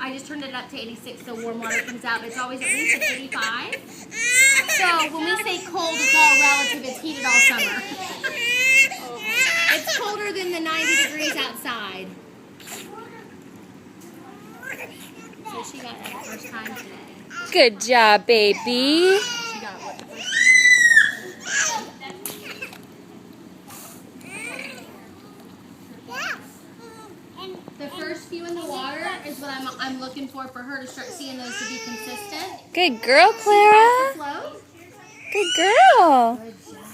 I just turned it up to 86 so warm water comes out, but it's always at least at 85. So when we say cold, it's all relative. It's heated all summer. It's colder than the 90 degrees outside. So she got that first time today. Good job, baby. She got what the first The first few in the water is what I'm looking for her to start seeing those to be consistent. Good girl, Clara. Float. Good girl. Good job.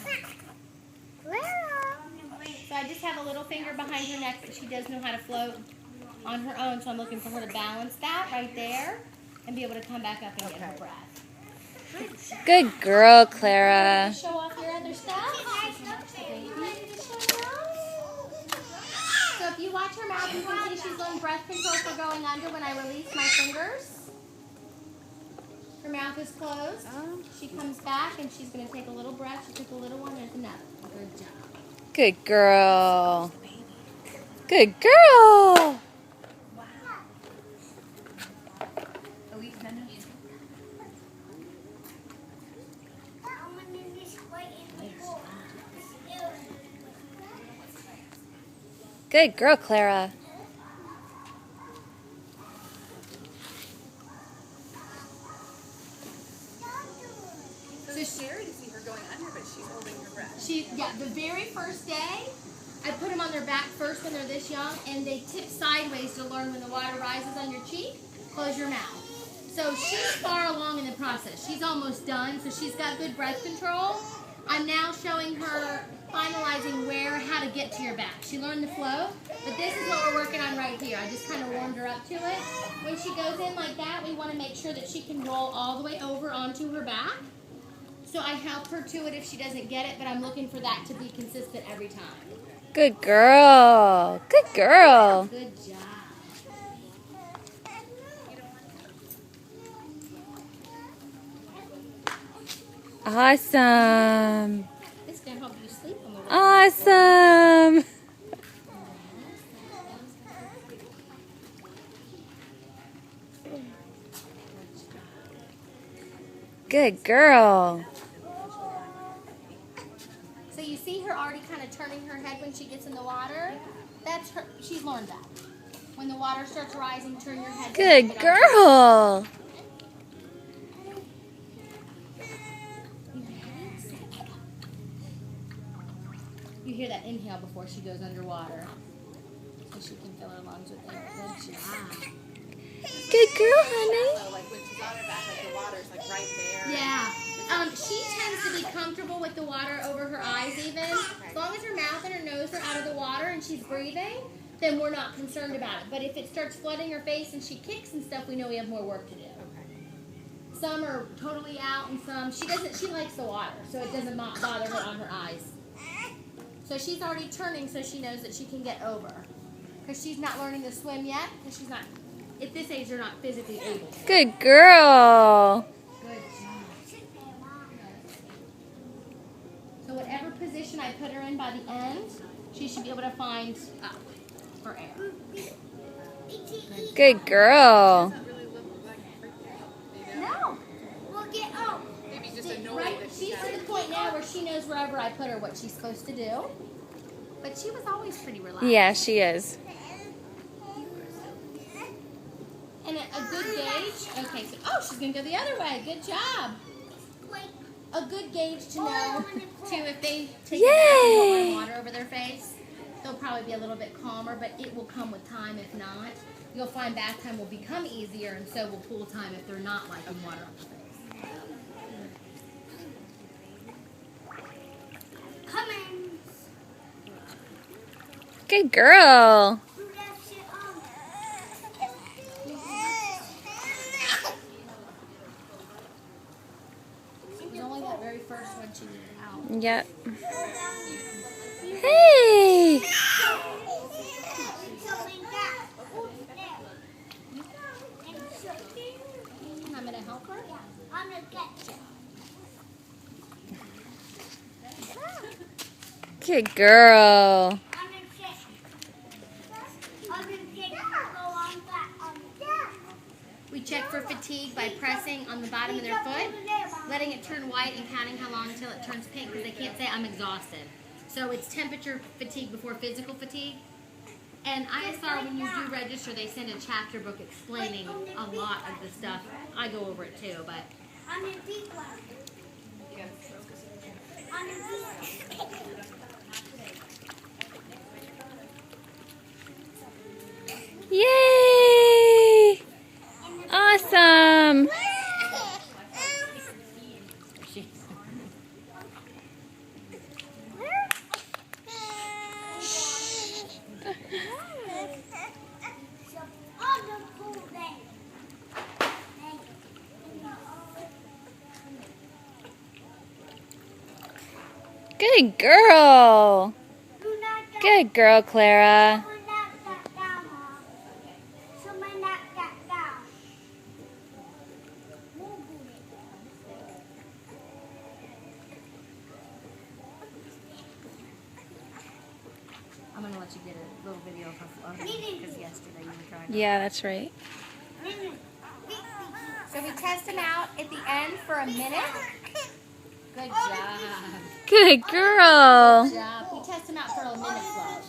So I just have a little finger behind her neck, but she does know how to float on her own. So I'm looking for her to balance that right there and be able to come back up and get her breath. Good girl, Clara. Show off your other stuff. So if you watch her mouth, you can see she's learned breath control for going under when I release my fingers. Her mouth is closed. She comes back and she's going to take a little breath. She took a little one. There's another. Good job. Good girl. Good girl. Good girl, Clara. So it's scary to see her going under, but she's holding her breath. The very first day, I put them on their back first when they're this young, and they tip sideways to learn when the water rises on your cheek, close your mouth. So she's far along in the process. She's almost done, so she's got good breath control. I'm now showing her finalizing how to get to your back. She learned the flow, but this is what we're working on right here. I just kind of warmed her up to it. When she goes in like that, we want to make sure that she can roll all the way over onto her back. So I help her to it if she doesn't get it, but I'm looking for that to be consistent every time. Good girl. Good girl. Good job. Awesome. It's going to help you sleep a little bit. Awesome. Good girl. So you see her already kind of turning her head when she gets in the water? That's her. She's learned that. When the water starts rising, turn your head. Good girl. You hear that inhale before she goes underwater, so she can fill her lungs with air. Good job. Good girl, honey. So, like when she's on her back, like the water's like right there. Yeah. She tends to be comfortable with the water over her eyes even. As long as her mouth and her nose are out of the water and she's breathing, then we're not concerned about it. But if it starts flooding her face and she kicks and stuff, we know we have more work to do. Okay. Some are totally out and some, she likes the water, so it doesn't bother her on her eyes. So she's already turning so she knows that she can get over. Because she's not learning to swim yet, because she's not, at this age, they're not physically able to. Good girl. Good job. So whatever position I put her in by the end, she should be able to find up for air. Good girl. No. We'll get up. Maybe just annoyed Right, that she's to the point now where she knows wherever I put her what she's supposed to do. But she was always pretty relaxed. Yeah, she is. And a good gauge. Okay, so she's gonna go the other way. Good job. A good gauge to know too if they take a water over their face, they'll probably be a little bit calmer, but it will come with time. If not, you'll find bath time will become easier, and so will pool time if they're not liking water on their face. Coming. Good girl. It was only that very first one she was out. Yep. Hey. I'm going to help her. I'm going to get you. Good girl. I'm going to go on that. We check for fatigue by pressing on the bottom of their foot, letting it turn white and counting how long until it turns pink because they can't say I'm exhausted. So it's temperature fatigue before physical fatigue. And ISR, when you do register, they send a chapter book explaining a lot of the stuff. I go over it too, but... Yay! Awesome! Good girl! Good girl, Clara. I'm going to let you get a little video of her floating because yesterday you were trying to... Yeah, that's right. So we test them out at the end for a minute. Good job. Good girl. Good job. We test them out for a minute float.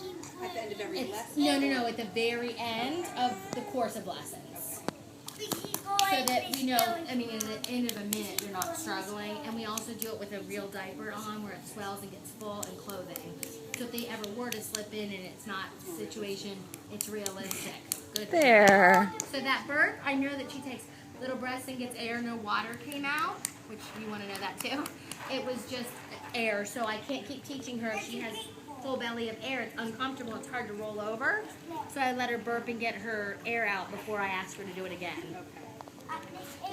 At the end of every lesson. No, at the very end of the course of lessons. So that we know, I mean, at the end of a minute, they're not struggling. And we also do it with a real diaper on where it swells and gets full and clothing. So if they ever were to slip in and it's not a situation, it's realistic. Good. There. So that bird, I know that she takes little breaths and gets air, no water came out, which you want to know that too. It was just air, so I can't keep teaching her if she has full belly of air. It's uncomfortable, it's hard to roll over. So I let her burp and get her air out before I ask her to do it again.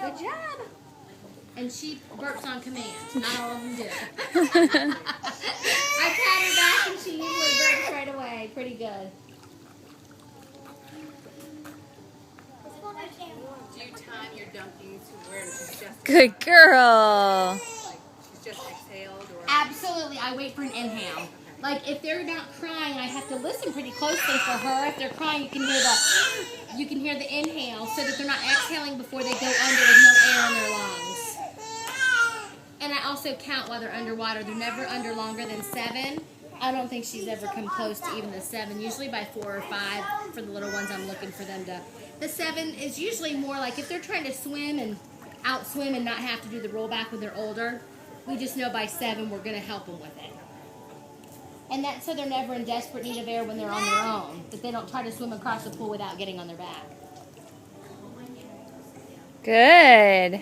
Good job. And she burps on command. Not all of them do. I pat her back and she usually burps right away. Pretty good. Do you time your dunking to where she's just Good girl. like she's just exhaled or Absolutely. I wait for an inhale. Like if they're not crying, I have to listen pretty closely for her. If they're crying, you can hear the inhale so that they're not exhaling before they go under with no air in their lungs. And I also count while they're underwater. They're never under longer than 7. I don't think she's ever come close to even the 7. Usually by 4 or 5 for the little ones, I'm looking for them to. The 7 is usually more like if they're trying to swim and outswim and not have to do the rollback when they're older. We just know by 7 we're going to help them with it. And that's so they're never in desperate need of air when they're on their own. That they don't try to swim across the pool without getting on their back. Good.